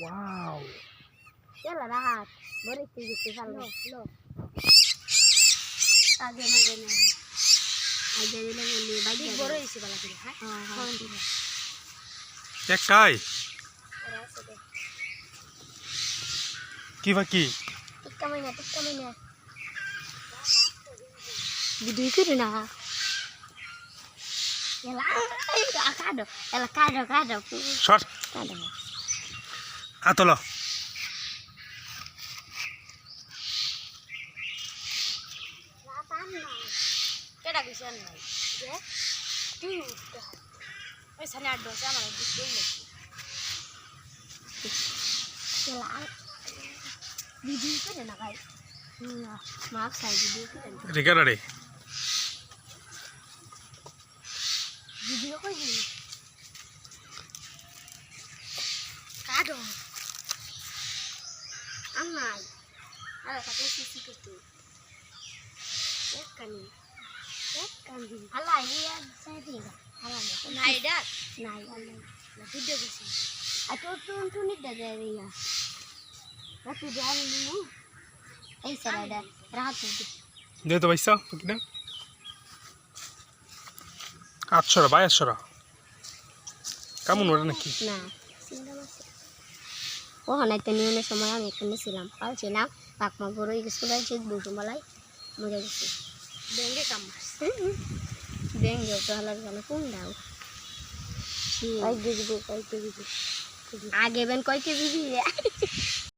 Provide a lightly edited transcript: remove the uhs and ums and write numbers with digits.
Wow. Yalla rahat. Bari tiga fallo. Lo. Aja aja dile boli bagi boro isi bala kiri ha. Cek kai. Ki. Tikka mainnya. Video itu na. Yalla kado. Shot. Kado. Atolo. Keda kisan nai. Ya. Tuh. Wes sana ada sama lagi dulu. Yalla. Video itu na kai. Maaf saya video itu. Record ada. Video ko yun. Kado. Amay. Ala satu sisi gitu. Kan. Ala iya saya tidak. Ala naidat. Naik. Lah video sih. Atau tuh nih dari ya. Tapi jangan dulu. Sarada. Rahat tuh. দে তো পয়সা কিনা 800 ভাই 800 কেমন ওরে নাকি না সিঙ্গা মাছ ও হনাইতে নিউনের সময় আমি এখানে ছিলাম পালছিলাম পাকমা বড়ই গেছিল ঠিক বসুমালাই মজা গেছে বেঙ্গে কাম মাছ বেঙ্গে তো হালার গানা কোন দাও কই কেজি আগে বেন কই কেজি